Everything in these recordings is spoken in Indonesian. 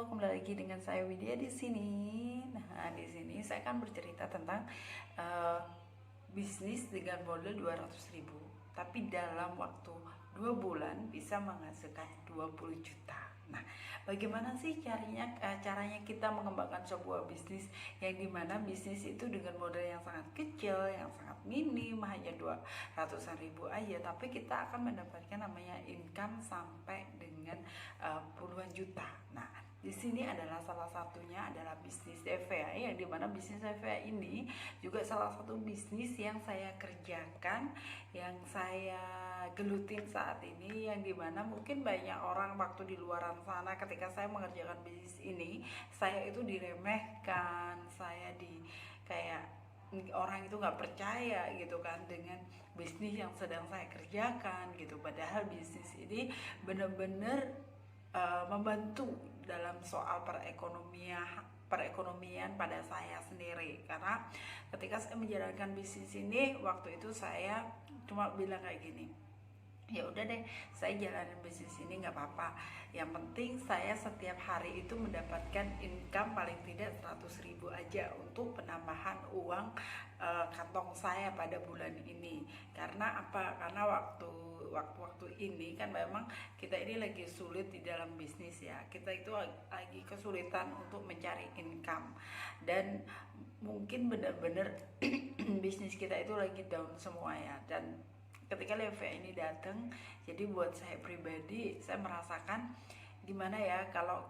kembali lagi dengan saya Widya di sini. Nah, di sini saya akan bercerita tentang uh, bisnis dengan modal 200.000, tapi dalam waktu 2 bulan bisa menghasilkan 20 juta. Nah, bagaimana sih caranya kita mengembangkan sebuah bisnis yang dimana bisnis itu dengan modal yang sangat kecil, yang sangat minim, hanya 200.000 aja, tapi kita akan mendapatkan namanya income sampai dengan puluhan juta. Nah, di sini adalah salah satunya adalah bisnis EVA, yang dimana bisnis EVA ini juga salah satu bisnis yang saya kerjakan, yang saya gelutin saat ini, yang dimana mungkin banyak orang waktu di luaran sana ketika saya mengerjakan bisnis ini, saya itu diremehkan, saya di kayak orang itu nggak percaya gitu kan dengan bisnis yang sedang saya kerjakan gitu. Padahal bisnis ini benar-benar membantu dalam soal perekonomian pada saya sendiri, karena ketika saya menjalankan bisnis ini waktu itu saya cuma bilang kayak gini, ya udah deh, saya jalanin bisnis ini nggak apa-apa, yang penting saya setiap hari itu mendapatkan income paling tidak 100.000 aja untuk penambahan uang kantong saya pada bulan ini. Karena apa? Karena waktu ini kan memang kita ini lagi sulit di dalam bisnis ya, kita itu lagi kesulitan untuk mencari income, dan mungkin benar-benar bisnis kita itu lagi down semua ya. Dan ketika Levia ini datang, jadi buat saya pribadi, saya merasakan gimana ya kalau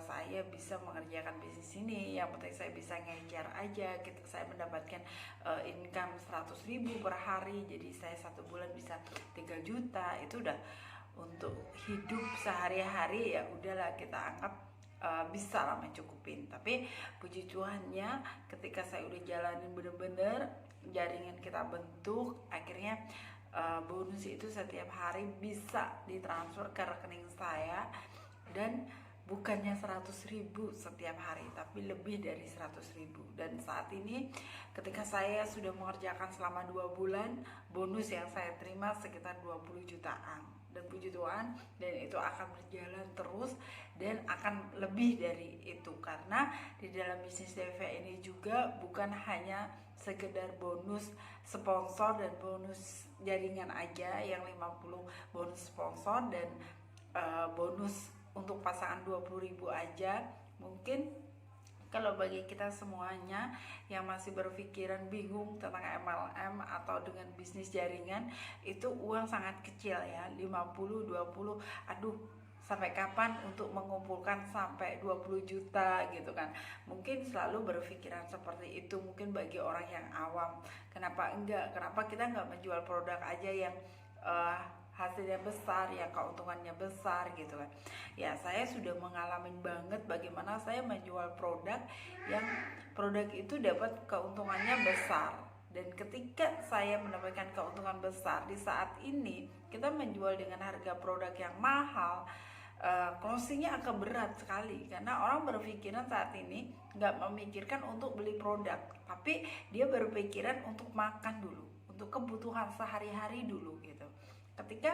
saya bisa mengerjakan bisnis ini, yang penting saya bisa ngejar aja gitu. Saya mendapatkan income 100.000 per hari, jadi saya 1 bulan bisa 3 juta, itu udah untuk hidup sehari-hari, ya udahlah kita anggap bisa lah mencukupin. Tapi puji Tuhannya ketika saya udah jalanin bener-bener, jaringan kita bentuk, akhirnya bonus itu setiap hari bisa ditransfer ke rekening saya, dan bukannya 100.000 setiap hari, tapi lebih dari 100.000. Dan saat ini ketika saya sudah mengerjakan selama 2 bulan, bonus yang saya terima sekitar 20 jutaan. Dan puji Tuhan, dan itu akan berjalan terus dan akan lebih dari itu, karena di dalam bisnis DV ini juga bukan hanya sekedar bonus sponsor dan bonus jaringan aja, yang 50 bonus sponsor dan bonus untuk pasangan 20.000 aja. Mungkin kalau bagi kita semuanya yang masih berpikiran bingung tentang MLM atau dengan bisnis jaringan, itu uang sangat kecil ya, 50, 20, aduh sampai kapan untuk mengumpulkan sampai 20 juta gitu kan. Mungkin selalu berpikiran seperti itu, mungkin bagi orang yang awam. Kenapa kita nggak menjual produk aja yang hasilnya besar, ya keuntungannya besar gitu kan. Ya, saya sudah mengalami banget bagaimana saya menjual produk yang produk itu dapat keuntungannya besar. Dan ketika saya mendapatkan keuntungan besar, di saat ini kita menjual dengan harga produk yang mahal, closingnya akan berat sekali, karena orang berpikiran saat ini nggak memikirkan untuk beli produk, tapi dia berpikiran untuk makan dulu, untuk kebutuhan sehari-hari dulu gitu. Ketika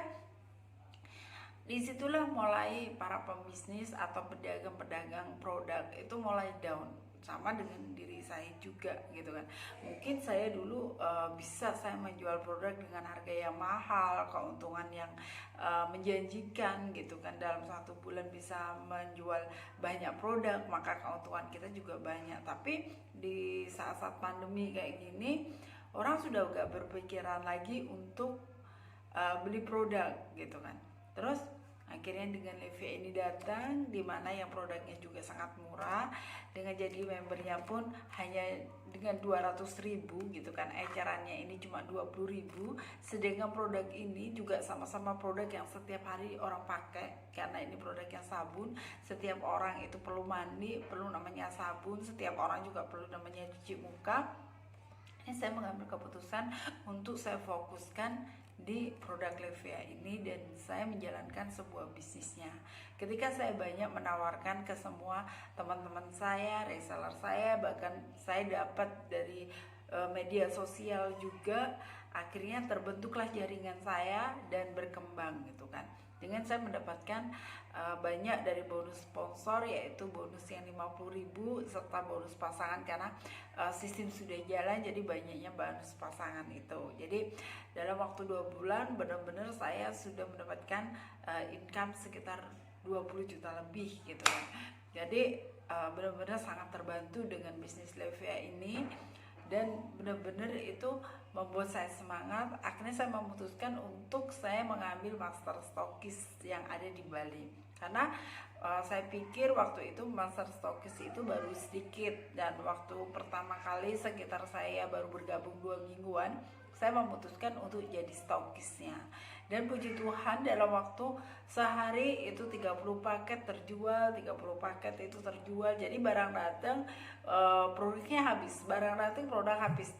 disitulah mulai para pembisnis atau pedagang-pedagang produk itu mulai down, sama dengan diri saya juga gitu kan. Mungkin saya dulu bisa saya menjual produk dengan harga yang mahal, keuntungan yang menjanjikan gitu kan, dalam 1 bulan bisa menjual banyak produk, maka keuntungan kita juga banyak. Tapi di saat-saat pandemi kayak gini, orang sudah gak berpikiran lagi untuk beli produk gitu kan. Terus akhirnya dengan Levia ini datang, dimana yang produknya juga sangat murah, dengan jadi membernya pun hanya dengan 200.000 gitu kan. Ecerannya ini cuma 20.000, sedangkan produk ini juga sama-sama produk yang setiap hari orang pakai, karena ini produk yang sabun. Setiap orang itu perlu mandi, perlu namanya sabun, setiap orang juga perlu namanya cuci muka. Ini saya mengambil keputusan untuk saya fokuskan di produk Levia ini, dan saya menjalankan sebuah bisnisnya. Ketika saya banyak menawarkan ke semua teman-teman saya, reseller saya, bahkan saya dapat dari media sosial juga, akhirnya terbentuklah jaringan saya dan berkembang gitu kan. dengan saya mendapatkan banyak dari bonus sponsor, yaitu bonus yang 50.000 serta bonus pasangan, karena sistem sudah jalan, jadi banyaknya bonus pasangan itu. Jadi dalam waktu 2 bulan benar-benar saya sudah mendapatkan income sekitar 20 juta lebih gitu kan. Jadi benar-benar sangat terbantu dengan bisnis Levia ini, dan benar-benar itu membuat saya semangat. Akhirnya saya memutuskan untuk saya mengambil master stokis yang ada di Bali, karena saya pikir waktu itu master stokis itu baru sedikit, dan waktu pertama kali sekitar saya baru bergabung 2 mingguan, saya memutuskan untuk jadi stokisnya. Dan puji Tuhan dalam waktu sehari itu 30 paket terjual, 30 paket itu terjual. Jadi barang datang, produknya habis, barang datang produk habis,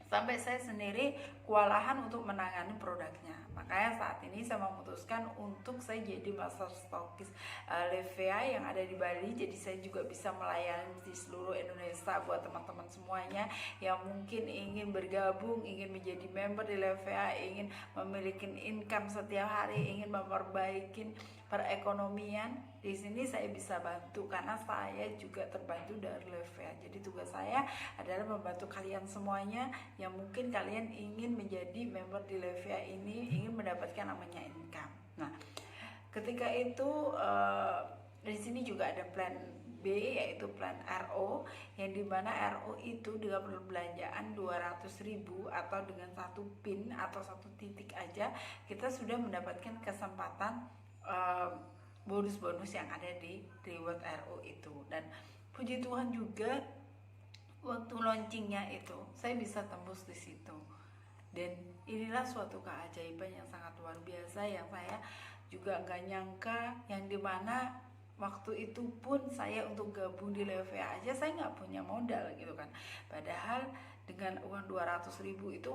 sampai saya sendiri kewalahan untuk menangani produknya. Makanya saat ini saya memutuskan untuk saya jadi master stokis Levia yang ada di Bali. Jadi saya juga bisa melayani di seluruh Indonesia buat teman-teman semuanya yang mungkin ingin bergabung, ingin menjadi member di Levia, ingin memiliki income setiap hari, ingin memperbaiki perekonomian. Di sini saya bisa bantu karena saya juga terbantu dari Levia. Jadi tugas saya adalah membantu kalian semuanya yang mungkin kalian ingin menjadi member di Levia ini, ingin mendapatkan namanya income. Nah, ketika itu di sini juga ada plan B, yaitu plan RO, yang dimana RO itu dengan perbelanjaan 200.000 atau dengan 1 pin atau 1 titik aja kita sudah mendapatkan kesempatan bonus-bonus yang ada di reward RO itu. Dan puji Tuhan juga waktu launchingnya itu saya bisa tembus di situ, dan inilah suatu keajaiban yang sangat luar biasa yang saya juga nggak nyangka, yang dimana waktu itu pun saya untuk gabung di Levia aja saya nggak punya modal gitu kan, padahal dengan uang 200.000 itu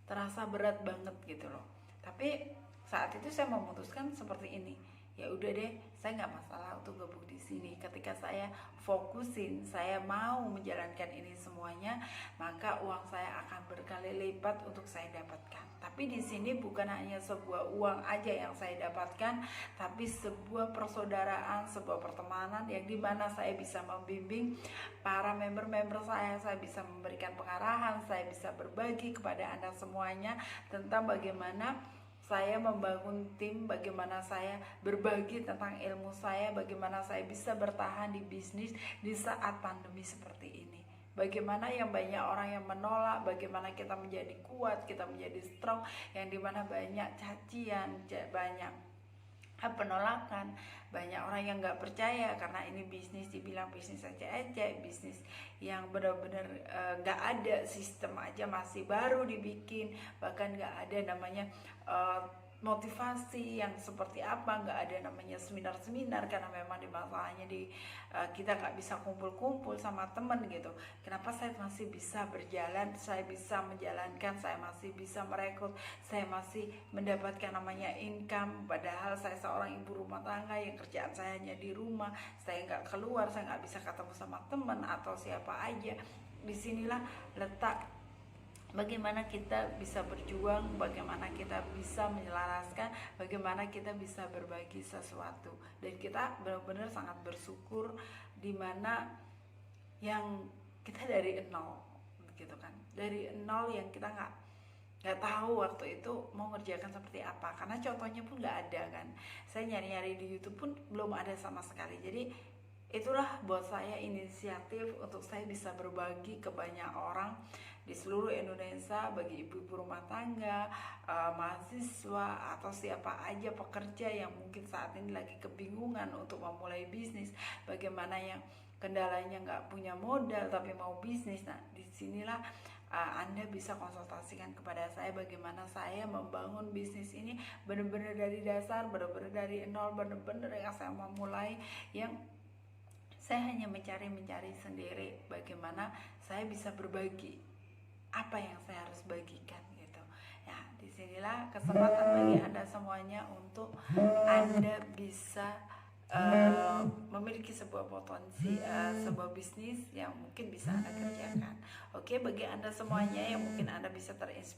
terasa berat banget gitu loh. Tapi saat itu saya memutuskan seperti ini, ya udah deh, saya nggak masalah untuk gabung di sini. Ketika saya fokusin, saya mau menjalankan ini semuanya, maka uang saya akan berkali lipat untuk saya dapatkan. Tapi di sini bukan hanya sebuah uang aja yang saya dapatkan, tapi sebuah persaudaraan, sebuah pertemanan yang dimana saya bisa membimbing para member-member saya bisa memberikan pengarahan, saya bisa berbagi kepada Anda semuanya tentang bagaimana saya membangun tim, bagaimana saya berbagi tentang ilmu saya, bagaimana saya bisa bertahan di bisnis di saat pandemi seperti ini. Bagaimana yang banyak orang yang menolak, bagaimana kita menjadi kuat, kita menjadi strong, yang dimana banyak cacian, banyak penolakan, banyak orang yang nggak percaya karena ini bisnis, dibilang bisnis aja, bisnis yang benar-benar nggak ada sistem aja, masih baru dibikin, bahkan nggak ada namanya motivasi yang seperti apa, nggak ada namanya seminar-seminar karena memang di masalahnya kita nggak bisa kumpul-kumpul sama temen gitu. Kenapa saya masih bisa berjalan, saya bisa menjalankan, saya masih bisa merekrut, saya masih mendapatkan namanya income, padahal saya seorang ibu rumah tangga yang kerjaan saya hanya di rumah, saya nggak keluar, saya nggak bisa ketemu sama temen atau siapa aja. Disinilah letak bagaimana kita bisa berjuang, bagaimana kita bisa menyelaraskan, bagaimana kita bisa berbagi sesuatu. Dan kita benar-benar sangat bersyukur dimana yang kita dari nol gitu kan, dari nol yang kita nggak tahu waktu itu mau ngerjakan seperti apa, karena contohnya pun nggak ada kan. Saya nyari-nyari di YouTube pun belum ada sama sekali. Jadi itulah buat saya inisiatif untuk saya bisa berbagi ke banyak orang di seluruh Indonesia, bagi ibu-ibu rumah tangga, mahasiswa, atau siapa aja pekerja yang mungkin saat ini lagi kebingungan untuk memulai bisnis, bagaimana yang kendalanya nggak punya modal tapi mau bisnis. Nah, disinilah Anda bisa konsultasikan kepada saya bagaimana saya membangun bisnis ini benar-benar dari dasar, benar-benar dari nol, benar-benar yang saya mau mulai, yang saya hanya mencari sendiri bagaimana saya bisa berbagi apa yang saya harus bagikan gitu. Ya, disinilah kesempatan bagi Anda semuanya untuk Anda bisa memiliki sebuah potensi, sebuah bisnis yang mungkin bisa Anda kerjakan. Oke, bagi Anda semuanya yang mungkin Anda bisa terinspirasi